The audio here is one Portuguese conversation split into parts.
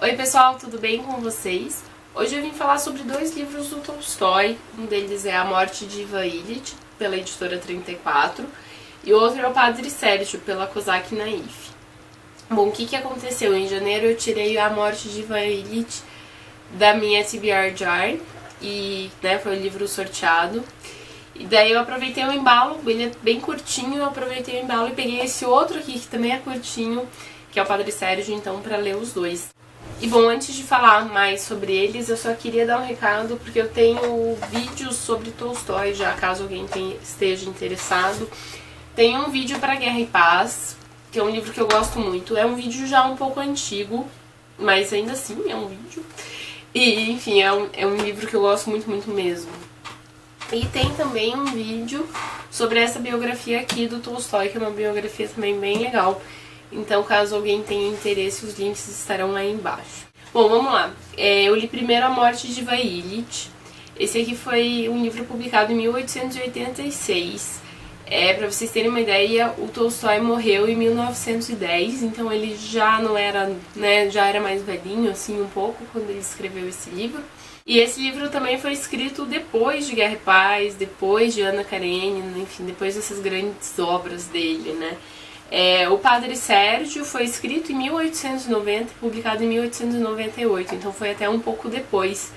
Oi pessoal, tudo bem com vocês? Hoje eu vim falar sobre dois livros do Tolstói. Um deles é A Morte de Ivan Ilitch, pela editora 34, e o outro é O Padre Sérgio, pela Kozak Naif. Bom, o que aconteceu? Em janeiro eu tirei A Morte de Ivan Ilitch da minha TBR Jar, e foi o livro sorteado. E daí eu aproveitei o embalo, ele é bem curtinho, eu aproveitei o embalo e peguei esse outro aqui, que também é curtinho, que é o Padre Sérgio, então, para ler os dois. E bom, antes de falar mais sobre eles, eu só queria dar um recado, porque eu tenho vídeos sobre Tolstói já, caso alguém esteja interessado. Tem um vídeo para Guerra e Paz, que é um livro que eu gosto muito. É um vídeo já um pouco antigo, mas ainda assim é um vídeo. E, enfim, é um livro que eu gosto muito, muito mesmo. E tem também um vídeo sobre essa biografia aqui do Tolstói, que é uma biografia também bem legal. Então, caso alguém tenha interesse, os links estarão aí embaixo. Bom, vamos lá. Eu li primeiro A Morte de Ivan Ilitch. Esse aqui foi um livro publicado em 1886. Para vocês terem uma ideia, o Tolstói morreu em 1910, então ele já não era, já era mais velhinho, assim, um pouco, quando ele escreveu esse livro. E esse livro também foi escrito depois de Guerra e Paz, depois de Ana Karenina, enfim, depois dessas grandes obras dele, né? O Padre Sérgio foi escrito em 1890 e publicado em 1898, então foi até um pouco depois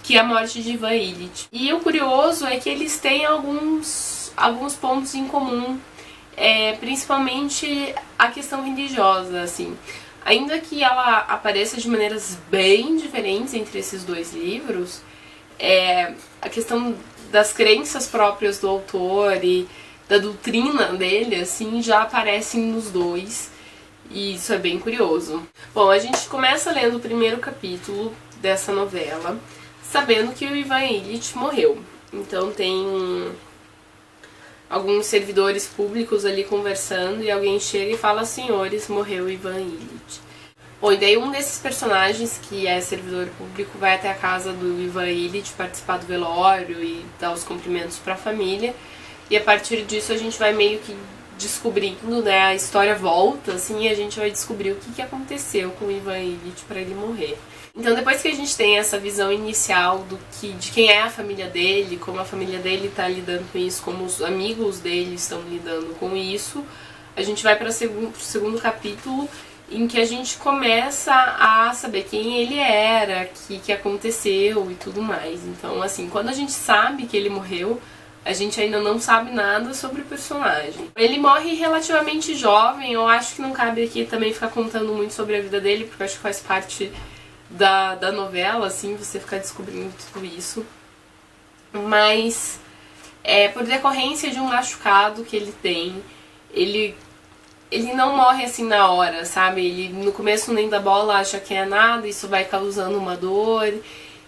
que A Morte de Ivan Ilitch. E o curioso é que eles têm alguns pontos em comum, principalmente a questão religiosa, assim. Ainda que ela apareça de maneiras bem diferentes entre esses dois livros, a questão das crenças próprias do autor e da doutrina dele, assim, já aparecem nos dois, e isso é bem curioso. Bom, a gente começa lendo o primeiro capítulo dessa novela, sabendo que o Ivan Ilitch morreu. Então tem alguns servidores públicos ali conversando e alguém chega e fala: senhores, morreu Ivan Ilitch. Bom, e daí um desses personagens, que é servidor público, vai até a casa do Ivan Ilitch participar do velório e dar os cumprimentos para a família. E a partir disso a gente vai meio que descobrindo, a história volta, assim, e a gente vai descobrir o que aconteceu com o Ivan Ilitch para ele morrer. Então, depois que a gente tem essa visão inicial de quem é a família dele, como a família dele está lidando com isso, como os amigos dele estão lidando com isso, a gente vai para o segundo capítulo, em que a gente começa a saber quem ele era, o que aconteceu e tudo mais. Então, assim, quando a gente sabe que ele morreu, a gente ainda não sabe nada sobre o personagem. Ele morre relativamente jovem, eu acho que não cabe aqui também ficar contando muito sobre a vida dele, porque eu acho que faz parte da novela, assim, você ficar descobrindo tudo isso. Mas, por decorrência de um machucado que ele tem, ele não morre assim na hora, sabe? Ele no começo nem da bola acha que é nada, isso vai causando uma dor,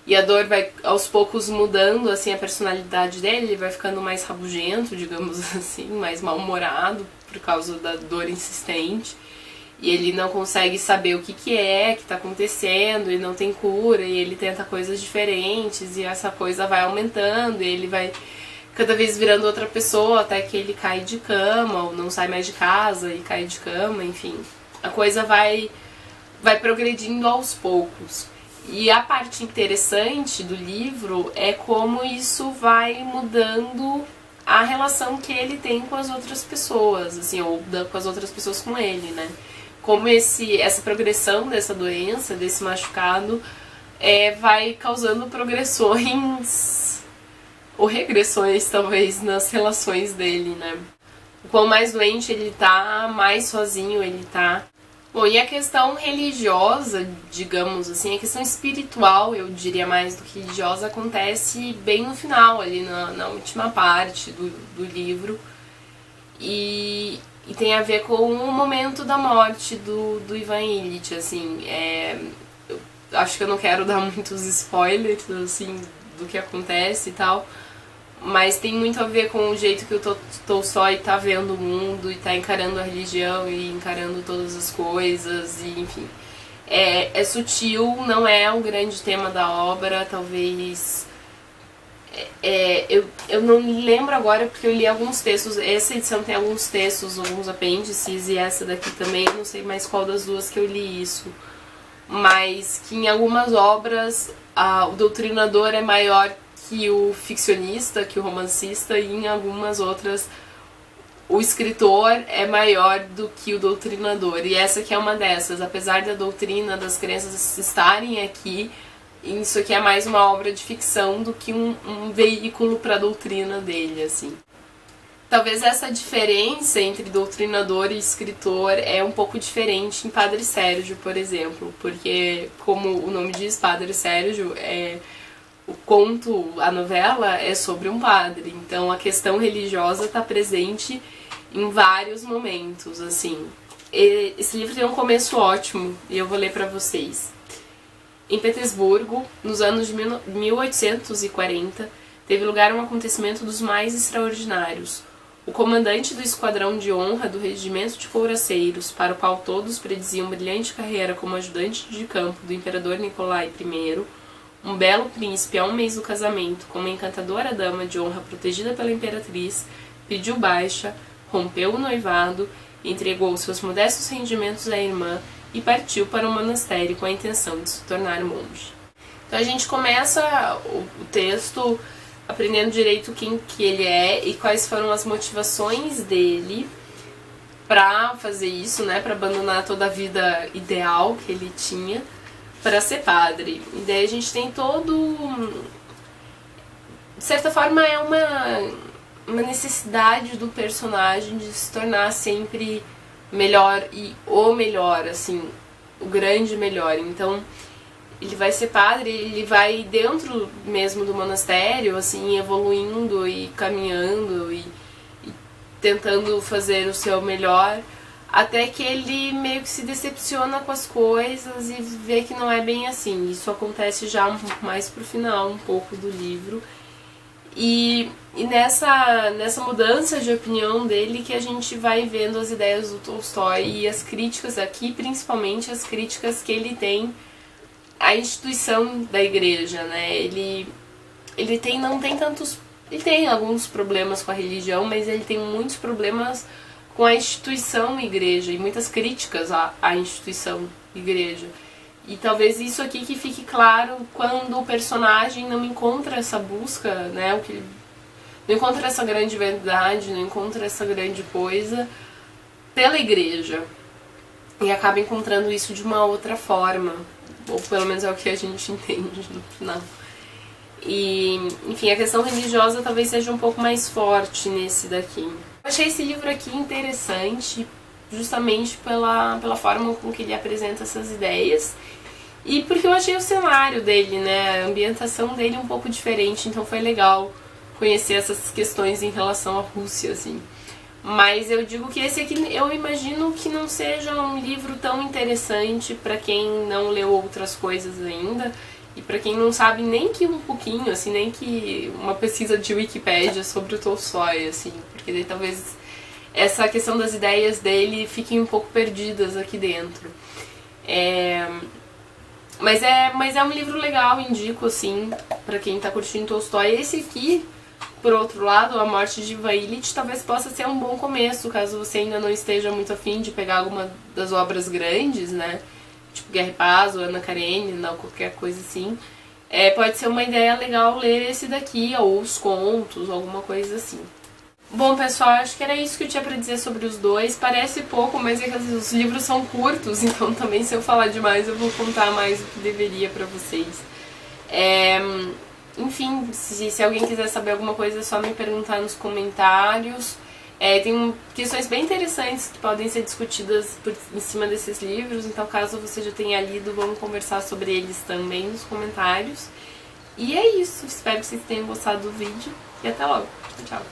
e a dor vai aos poucos mudando assim a personalidade dele, ele vai ficando mais rabugento, digamos assim, mais mal-humorado por causa da dor insistente. E ele não consegue saber o que está acontecendo, e não tem cura, e ele tenta coisas diferentes, e essa coisa vai aumentando, e ele vai cada vez virando outra pessoa, até que ele cai de cama, ou não sai mais de casa e cai de cama, enfim. A coisa vai progredindo aos poucos. E a parte interessante do livro é como isso vai mudando a relação que ele tem com as outras pessoas, assim, ou com as outras pessoas com ele, né? Como essa progressão dessa doença, desse machucado, vai causando progressões ou regressões, talvez, nas relações dele, né? O quanto mais doente ele tá, mais sozinho ele tá. Bom, e a questão religiosa, digamos assim, a questão espiritual, eu diria mais do que religiosa, acontece bem no final, ali na última parte do livro. E tem a ver com o momento da morte do Ivan Ilitch, assim. Eu acho que eu não quero dar muitos spoilers, assim, do que acontece e tal, mas tem muito a ver com o jeito que o Tolstói tá vendo o mundo e tá encarando a religião e encarando todas as coisas, e enfim. É sutil, não é um grande tema da obra, talvez. Eu não me lembro agora porque eu li alguns textos, essa edição tem alguns textos, alguns apêndices, e essa daqui também, não sei mais qual das duas que eu li isso. mas que em algumas obras o doutrinador é maior que o ficcionista, que o romancista, e em algumas outras o escritor é maior do que o doutrinador. E essa aqui é uma dessas. Apesar da doutrina, das crenças estarem aqui, isso aqui é mais uma obra de ficção do que um veículo para a doutrina dele, assim. Talvez essa diferença entre doutrinador e escritor é um pouco diferente em Padre Sérgio, por exemplo, porque, como o nome diz, Padre Sérgio, o conto, a novela é sobre um padre, então a questão religiosa está presente em vários momentos, assim. Esse livro tem um começo ótimo e eu vou ler para vocês. Em Petersburgo, nos anos de 1840, teve lugar um acontecimento dos mais extraordinários. O comandante do esquadrão de honra do regimento de couraceiros, para o qual todos prediziam brilhante carreira como ajudante de campo do imperador Nicolai I, um belo príncipe a um mês do casamento, com uma encantadora dama de honra protegida pela imperatriz, pediu baixa, rompeu o noivado, entregou seus modestos rendimentos à irmã e partiu para o monastério com a intenção de se tornar monge. Então a gente começa o texto aprendendo direito quem que ele é e quais foram as motivações dele para fazer isso, né, para abandonar toda a vida ideal que ele tinha para ser padre. E daí a gente tem todo... De certa forma é uma necessidade do personagem de se tornar sempre melhor e o melhor, assim, o grande melhor. Então ele vai ser padre, ele vai dentro mesmo do monastério, assim, evoluindo e caminhando e tentando fazer o seu melhor, até que ele meio que se decepciona com as coisas e vê que não é bem assim. Isso acontece já mais pro final, um pouco do livro. E nessa mudança de opinião dele que a gente vai vendo as ideias do Tolstói e as críticas aqui, principalmente as críticas que ele tem à instituição da igreja, né? Ele tem alguns problemas com a religião, mas ele tem muitos problemas com a instituição igreja e muitas críticas à instituição igreja. E talvez isso aqui que fique claro quando o personagem não encontra essa busca, né, não encontra essa grande verdade, não encontra essa grande coisa pela igreja. E acaba encontrando isso de uma outra forma, ou pelo menos é o que a gente entende no final. E, enfim, a questão religiosa talvez seja um pouco mais forte nesse daqui. Eu achei esse livro aqui interessante, justamente pela forma com que ele apresenta essas ideias e porque eu achei o cenário dele, né, a ambientação dele um pouco diferente, então foi legal conhecer essas questões em relação à Rússia, assim. Mas eu digo que esse aqui eu imagino que não seja um livro tão interessante para quem não leu outras coisas ainda e para quem não sabe nem que um pouquinho, assim, nem que uma pesquisa de Wikipédia sobre o Tolstói, assim, porque daí talvez essa questão das ideias dele fiquem um pouco perdidas aqui dentro. Mas é um livro legal, indico, assim, pra quem tá curtindo Tolstói. Esse aqui, por outro lado, A Morte de Ivan Ilitch, talvez possa ser um bom começo, caso você ainda não esteja muito afim de pegar alguma das obras grandes, né? Tipo Guerra e Paz, ou Ana Karenina, ou qualquer coisa assim. Pode ser uma ideia legal ler esse daqui, ou os contos, alguma coisa assim. Bom, pessoal, acho que era isso que eu tinha pra dizer sobre os dois. Parece pouco, mas é que os livros são curtos, então também se eu falar demais eu vou contar mais do que deveria pra vocês. Enfim, se alguém quiser saber alguma coisa é só me perguntar nos comentários. Tem questões bem interessantes que podem ser discutidas em cima desses livros, então caso você já tenha lido, vamos conversar sobre eles também nos comentários. E é isso, espero que vocês tenham gostado do vídeo e até logo. Tchau!